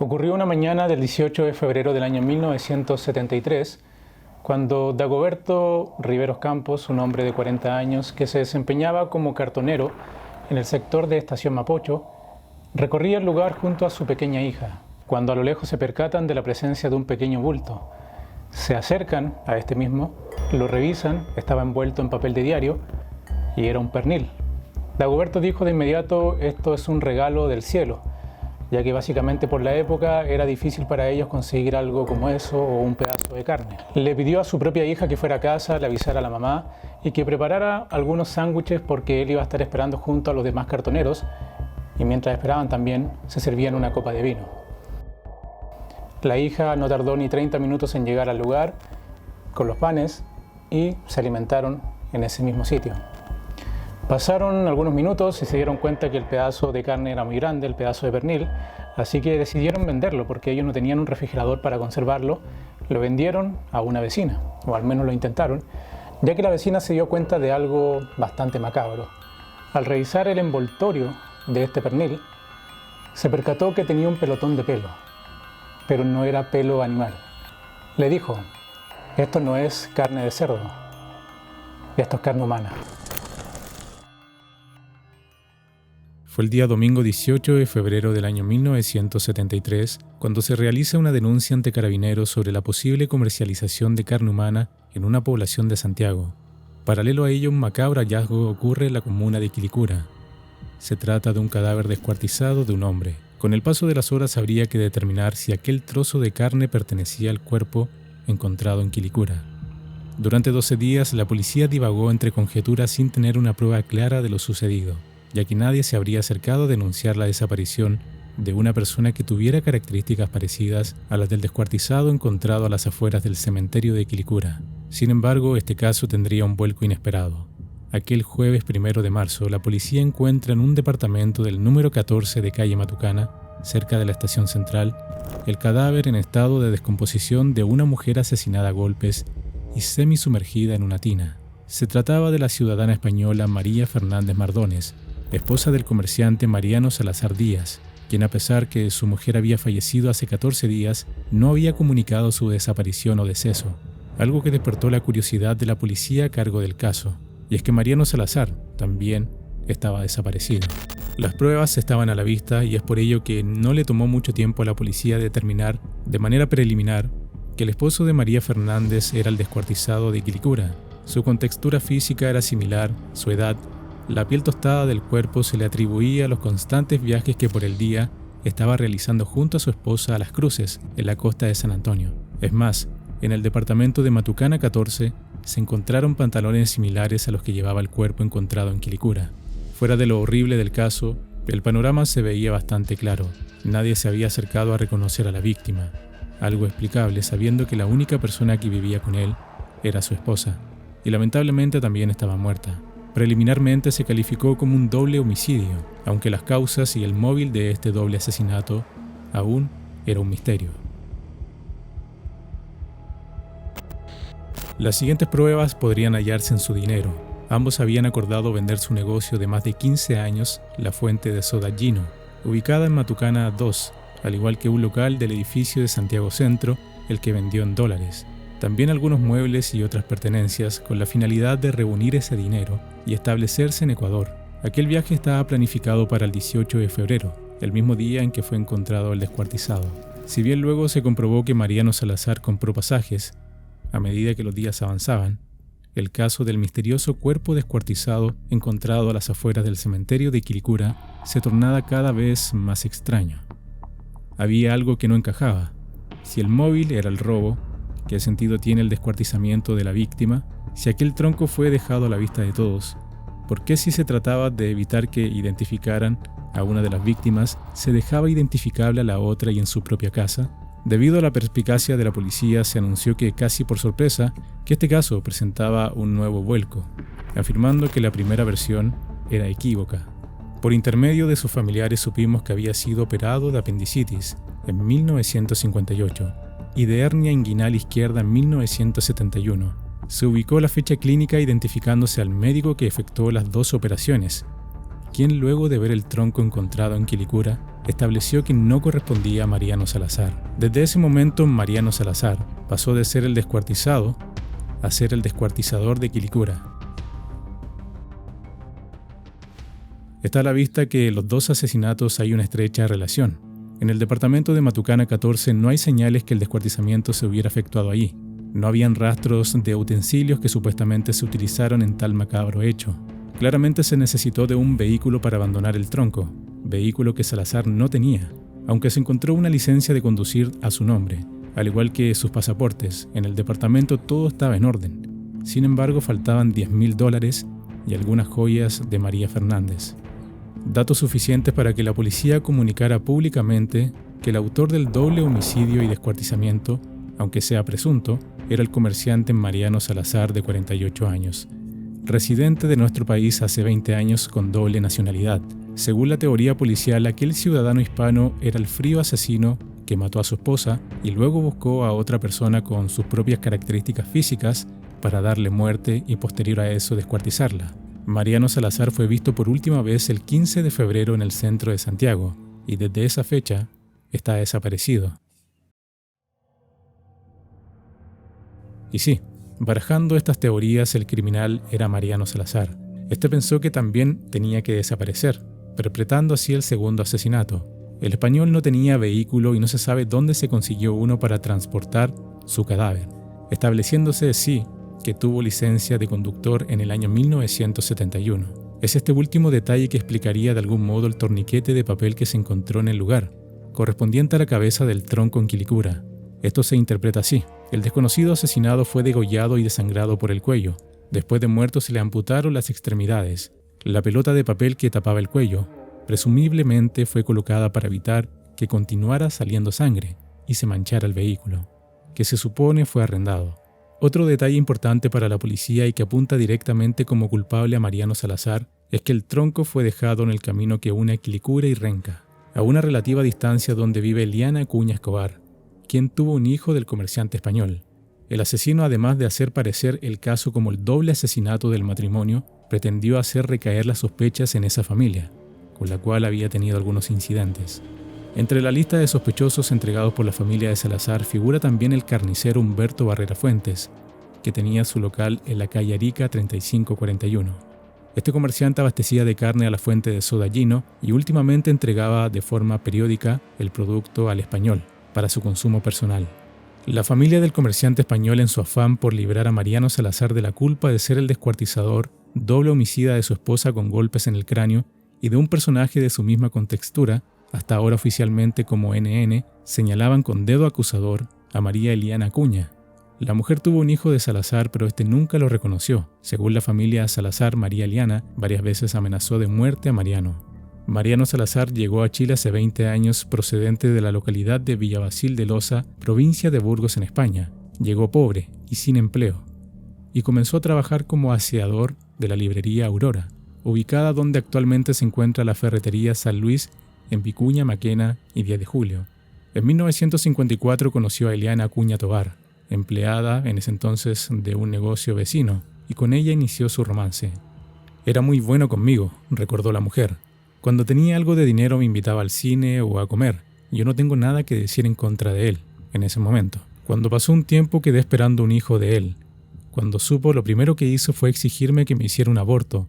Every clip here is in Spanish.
Ocurrió una mañana del 18 de febrero del año 1973, cuando Dagoberto Riveros Campos, un hombre de 40 años que se desempeñaba como cartonero en el sector de Estación Mapocho, recorría el lugar junto a su pequeña hija, cuando a lo lejos se percatan de la presencia de un pequeño bulto. Se acercan a este mismo, lo revisan, estaba envuelto en papel de diario y era un pernil. Dagoberto dijo de inmediato: esto es un regalo del cielo, ya que básicamente por la época era difícil para ellos conseguir algo como eso o un pedazo de carne. Le pidió a su propia hija que fuera a casa, le avisara a la mamá y que preparara algunos sándwiches porque él iba a estar esperando junto a los demás cartoneros, y mientras esperaban también se servían una copa de vino. La hija no tardó ni 30 minutos en llegar al lugar con los panes y se alimentaron en ese mismo sitio. Pasaron algunos minutos y se dieron cuenta que el pedazo de carne era muy grande, el pedazo de pernil, así que decidieron venderlo porque ellos no tenían un refrigerador para conservarlo. Lo vendieron a una vecina, o al menos lo intentaron, ya que la vecina se dio cuenta de algo bastante macabro. Al revisar el envoltorio de este pernil, se percató que tenía un pelotón de pelo, pero no era pelo animal. Le dijo: esto no es carne de cerdo, esto es carne humana. Fue el día domingo 18 de febrero del año 1973 cuando se realiza una denuncia ante Carabineros sobre la posible comercialización de carne humana en una población de Santiago. Paralelo a ello, un macabro hallazgo ocurre en la comuna de Quilicura. Se trata de un cadáver descuartizado de un hombre. Con el paso de las horas habría que determinar si aquel trozo de carne pertenecía al cuerpo encontrado en Quilicura. Durante 12 días la policía divagó entre conjeturas sin tener una prueba clara de lo sucedido, ya que nadie se habría acercado a denunciar la desaparición de una persona que tuviera características parecidas a las del descuartizado encontrado a las afueras del cementerio de Quilicura. Sin embargo, este caso tendría un vuelco inesperado. Aquel jueves 1 de marzo, la policía encuentra en un departamento del número 14 de calle Matucana, cerca de la estación central, el cadáver en estado de descomposición de una mujer asesinada a golpes y semisumergida en una tina. Se trataba de la ciudadana española María Fernández Mardones, esposa del comerciante Mariano Salazar Díaz, quien, a pesar que su mujer había fallecido hace 14 días, no había comunicado su desaparición o deceso, algo que despertó la curiosidad de la policía a cargo del caso. Y es que Mariano Salazar también estaba desaparecido. Las pruebas estaban a la vista y es por ello que no le tomó mucho tiempo a la policía determinar de manera preliminar que el esposo de María Fernández era el descuartizado de Quilicura. Su contextura física era similar, su edad, la piel tostada del cuerpo se le atribuía a los constantes viajes que por el día estaba realizando junto a su esposa a Las Cruces, en la costa de San Antonio. Es más, en el departamento de Matucana 14 se encontraron pantalones similares a los que llevaba el cuerpo encontrado en Quilicura. Fuera de lo horrible del caso, el panorama se veía bastante claro. Nadie se había acercado a reconocer a la víctima, algo explicable sabiendo que la única persona que vivía con él era su esposa, y lamentablemente también estaba muerta. Preliminarmente se calificó como un doble homicidio, aunque las causas y el móvil de este doble asesinato aún era un misterio. Las siguientes pruebas podrían hallarse en su dinero. Ambos habían acordado vender su negocio de más de 15 años, la fuente de soda Gino, ubicada en Matucana 2, al igual que un local del edificio de Santiago Centro, el que vendió en dólares. También algunos muebles y otras pertenencias con la finalidad de reunir ese dinero y establecerse en Ecuador. Aquel viaje estaba planificado para el 18 de febrero, el mismo día en que fue encontrado el descuartizado. Si bien luego se comprobó que Mariano Salazar compró pasajes, a medida que los días avanzaban, el caso del misterioso cuerpo descuartizado encontrado a las afueras del cementerio de Quilicura se tornaba cada vez más extraño. Había algo que no encajaba. Si el móvil era el robo, ¿qué sentido tiene el descuartizamiento de la víctima? Si aquel tronco fue dejado a la vista de todos, ¿por qué si se trataba de evitar que identificaran a una de las víctimas, se dejaba identificable a la otra y en su propia casa? Debido a la perspicacia de la policía, se anunció que, casi por sorpresa, que este caso presentaba un nuevo vuelco, afirmando que la primera versión era equívoca. Por intermedio de sus familiares supimos que había sido operado de apendicitis en 1958 y de hernia inguinal izquierda en 1971. Se ubicó la fecha clínica identificándose al médico que efectuó las dos operaciones, quien luego de ver el tronco encontrado en Quilicura estableció que no correspondía a Mariano Salazar. Desde ese momento, Mariano Salazar pasó de ser el descuartizado a ser el descuartizador de Quilicura. Está a la vista que los dos asesinatos hay una estrecha relación. En el departamento de Matucana 14 no hay señales que el descuartizamiento se hubiera efectuado allí. No habían rastros de utensilios que supuestamente se utilizaron en tal macabro hecho. Claramente se necesitó de un vehículo para abandonar el tronco, vehículo que Salazar no tenía, aunque se encontró una licencia de conducir a su nombre, al igual que sus pasaportes. En el departamento todo estaba en orden. Sin embargo, faltaban $10.000 y algunas joyas de María Fernández. Datos suficientes para que la policía comunicara públicamente que el autor del doble homicidio y descuartizamiento, aunque sea presunto, era el comerciante Mariano Salazar, de 48 años, residente de nuestro país hace 20 años con doble nacionalidad. Según la teoría policial, aquel ciudadano hispano era el frío asesino que mató a su esposa y luego buscó a otra persona con sus propias características físicas para darle muerte y posterior a eso descuartizarla. Mariano Salazar fue visto por última vez el 15 de febrero en el centro de Santiago y desde esa fecha está desaparecido. Y sí, barajando estas teorías, el criminal era Mariano Salazar. Este pensó que también tenía que desaparecer, perpetrando así el segundo asesinato. El español no tenía vehículo y no se sabe dónde se consiguió uno para transportar su cadáver, estableciéndose sí que tuvo licencia de conductor en el año 1971. Es este último detalle que explicaría de algún modo el torniquete de papel que se encontró en el lugar, correspondiente a la cabeza del tronco en Quilicura. Esto se interpreta así: el desconocido asesinado fue degollado y desangrado por el cuello. Después de muerto se le amputaron las extremidades. La pelota de papel que tapaba el cuello presumiblemente fue colocada para evitar que continuara saliendo sangre y se manchara el vehículo, que se supone fue arrendado. Otro detalle importante para la policía y que apunta directamente como culpable a Mariano Salazar es que el tronco fue dejado en el camino que une a Quilicura y Renca, a una relativa distancia donde vive Eliana Acuña Escobar, quien tuvo un hijo del comerciante español. El asesino, además de hacer parecer el caso como el doble asesinato del matrimonio, pretendió hacer recaer las sospechas en esa familia, con la cual había tenido algunos incidentes. Entre la lista de sospechosos entregados por la familia de Salazar figura también el carnicero Humberto Barrera Fuentes, que tenía su local en la calle Arica 3541. Este comerciante abastecía de carne a la fuente de Sodallino y últimamente entregaba de forma periódica el producto al español para su consumo personal. La familia del comerciante español, en su afán por librar a Mariano Salazar de la culpa de ser el descuartizador, doble homicida de su esposa con golpes en el cráneo y de un personaje de su misma contextura, hasta ahora oficialmente como NN, señalaban con dedo acusador a María Eliana Acuña. La mujer tuvo un hijo de Salazar, pero este nunca lo reconoció. Según la familia Salazar, María Eliana varias veces amenazó de muerte a Mariano. Mariano Salazar llegó a Chile hace 20 años procedente de la localidad de Villabasil de Loza, provincia de Burgos en España. Llegó pobre y sin empleo y comenzó a trabajar como aseador de la librería Aurora, ubicada donde actualmente se encuentra la ferretería San Luis en Vicuña Maquena y 10 de Julio. En 1954 conoció a Eliana Acuña Tobar, empleada en ese entonces de un negocio vecino, y con ella inició su romance. Era muy bueno conmigo, recordó la mujer. Cuando tenía algo de dinero me invitaba al cine o a comer. Yo no tengo nada que decir en contra de él en ese momento. Cuando pasó un tiempo quedé esperando un hijo de él. Cuando supo, lo primero que hizo fue exigirme que me hiciera un aborto,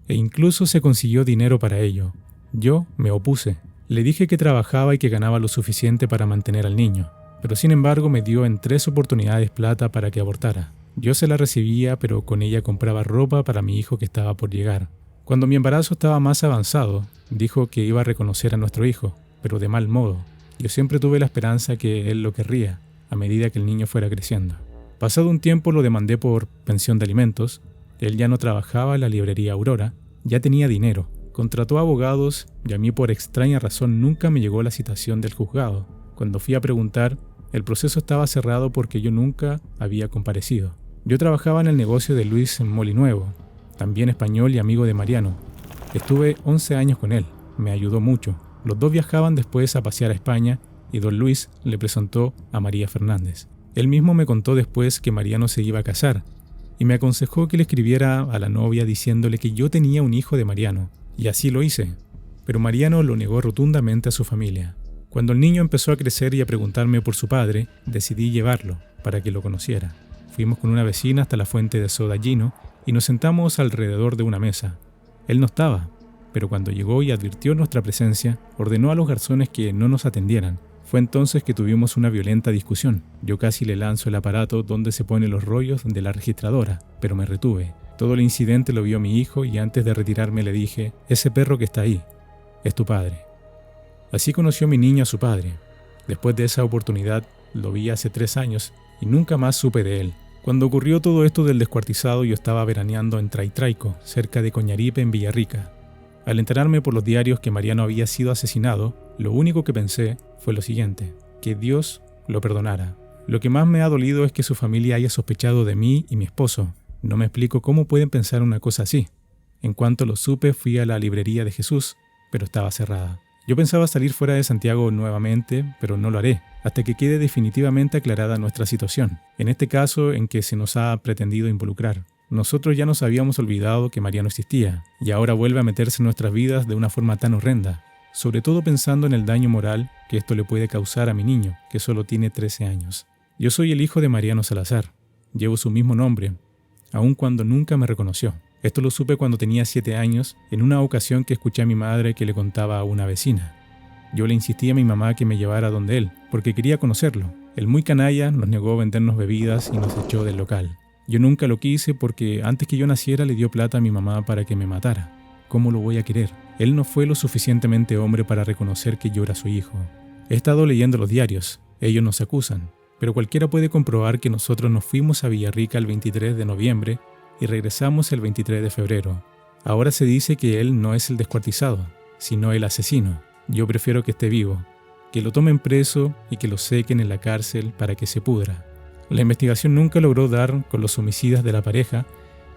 e incluso se consiguió dinero para ello. Yo me opuse. Le dije que trabajaba y que ganaba lo suficiente para mantener al niño, pero sin embargo me dio en 3 oportunidades plata para que abortara. Yo se la recibía, pero con ella compraba ropa para mi hijo que estaba por llegar. Cuando mi embarazo estaba más avanzado, dijo que iba a reconocer a nuestro hijo, pero de mal modo. Yo siempre tuve la esperanza que él lo querría, a medida que el niño fuera creciendo. Pasado un tiempo lo demandé por pensión de alimentos. Él ya no trabajaba en la librería Aurora, ya tenía dinero. Contrató abogados y a mí por extraña razón nunca me llegó la citación del juzgado. Cuando fui a preguntar, el proceso estaba cerrado porque yo nunca había comparecido. Yo trabajaba en el negocio de Luis Molinuevo, también español y amigo de Mariano. Estuve 11 años con él, me ayudó mucho. Los dos viajaban después a pasear a España y don Luis le presentó a María Fernández. Él mismo me contó después que Mariano se iba a casar y me aconsejó que le escribiera a la novia diciéndole que yo tenía un hijo de Mariano. Y así lo hice. pero Mariano lo negó rotundamente a su familia. Cuando el niño empezó a crecer y a preguntarme por su padre, decidí llevarlo para que lo conociera. Fuimos con una vecina hasta la fuente de soda Gino y nos sentamos alrededor de una mesa. Él no estaba, pero cuando llegó y advirtió nuestra presencia, ordenó a los garzones que no nos atendieran. Fue entonces que tuvimos una violenta discusión. Yo casi le lanzo el aparato donde se ponen los rollos de la registradora, pero me retuve. Todo el incidente lo vio mi hijo y antes de retirarme le dije: «Ese perro que está ahí es tu padre». Así conoció mi niño a su padre. Después de esa oportunidad, lo vi hace 3 años y nunca más supe de él. Cuando ocurrió todo esto del descuartizado, yo estaba veraneando en Traitraico, cerca de Coñaripe, en Villarrica. Al enterarme por los diarios que Mariano había sido asesinado, lo único que pensé fue lo siguiente: que Dios lo perdonara. Lo que más me ha dolido es que su familia haya sospechado de mí y mi esposo. No me explico cómo pueden pensar una cosa así. En cuanto lo supe, fui a la librería de Jesús, pero estaba cerrada. Yo pensaba salir fuera de Santiago nuevamente, pero no lo haré, hasta que quede definitivamente aclarada nuestra situación, en este caso en que se nos ha pretendido involucrar. Nosotros ya nos habíamos olvidado que Mariano existía, y ahora vuelve a meterse en nuestras vidas de una forma tan horrenda, sobre todo pensando en el daño moral que esto le puede causar a mi niño, que solo tiene 13 años. Yo soy el hijo de Mariano Salazar, llevo su mismo nombre, aun cuando nunca me reconoció. Esto lo supe cuando tenía 7 años, en una ocasión que escuché a mi madre que le contaba a una vecina. Yo le insistí a mi mamá que me llevara donde él, porque quería conocerlo. El muy canalla nos negó vendernos bebidas y nos echó del local. Yo nunca lo quise porque antes que yo naciera le dio plata a mi mamá para que me matara. ¿Cómo lo voy a querer? Él no fue lo suficientemente hombre para reconocer que yo era su hijo. He estado leyendo los diarios, ellos nos acusan, pero cualquiera puede comprobar que nosotros nos fuimos a Villarrica el 23 de noviembre y regresamos el 23 de febrero. Ahora se dice que él no es el descuartizado, sino el asesino. Yo prefiero que esté vivo, que lo tomen preso y que lo sequen en la cárcel para que se pudra. La investigación nunca logró dar con los homicidas de la pareja,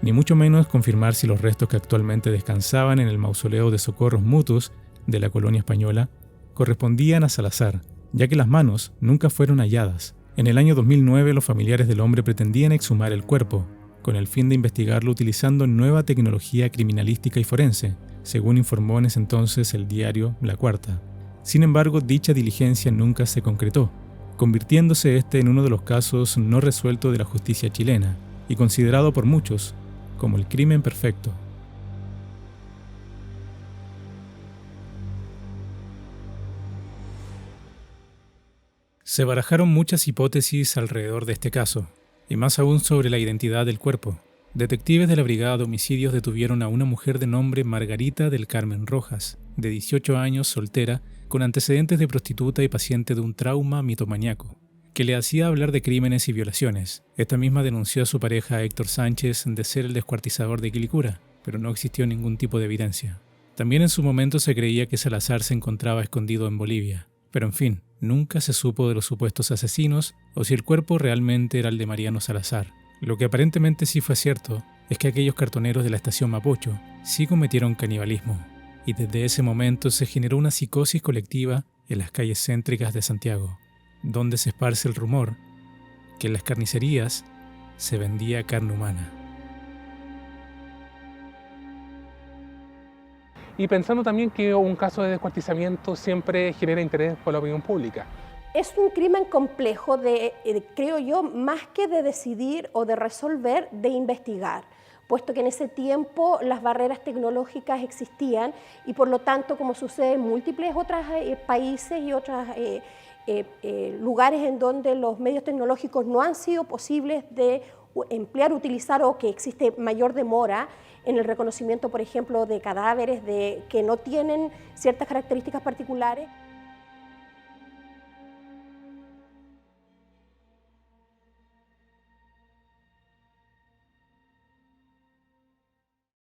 ni mucho menos confirmar si los restos que actualmente descansaban en el mausoleo de Socorros Mutuos de la colonia española correspondían a Salazar, ya que las manos nunca fueron halladas. En el año 2009 los familiares del hombre pretendían exhumar el cuerpo, con el fin de investigarlo utilizando nueva tecnología criminalística y forense, según informó en ese entonces el diario La Cuarta. Sin embargo, dicha diligencia nunca se concretó, convirtiéndose este en uno de los casos no resueltos de la justicia chilena y considerado por muchos como el crimen perfecto. Se barajaron muchas hipótesis alrededor de este caso, y más aún sobre la identidad del cuerpo. Detectives de la Brigada de Homicidios detuvieron a una mujer de nombre Margarita del Carmen Rojas, de 18 años, soltera, con antecedentes de prostituta y paciente de un trauma mitomaníaco, que le hacía hablar de crímenes y violaciones. Esta misma denunció a su pareja Héctor Sánchez de ser el descuartizador de Quilicura, pero no existió ningún tipo de evidencia. También en su momento se creía que Salazar se encontraba escondido en Bolivia, pero en fin, nunca se supo de los supuestos asesinos o si el cuerpo realmente era el de Mariano Salazar. Lo que aparentemente sí fue cierto es que aquellos cartoneros de la estación Mapocho sí cometieron canibalismo, y desde ese momento se generó una psicosis colectiva en las calles céntricas de Santiago, donde se esparce el rumor que en las carnicerías se vendía carne humana. Y pensando también que un caso de descuartizamiento siempre genera interés por la opinión pública. Es un crimen complejo creo yo, más que de decidir o de resolver, de investigar, puesto que en ese tiempo las barreras tecnológicas existían y por lo tanto, como sucede en múltiples otros países y otros lugares en donde los medios tecnológicos no han sido posibles de emplear, utilizar o que existe mayor demora en el reconocimiento, por ejemplo, de cadáveres que no tienen ciertas características particulares.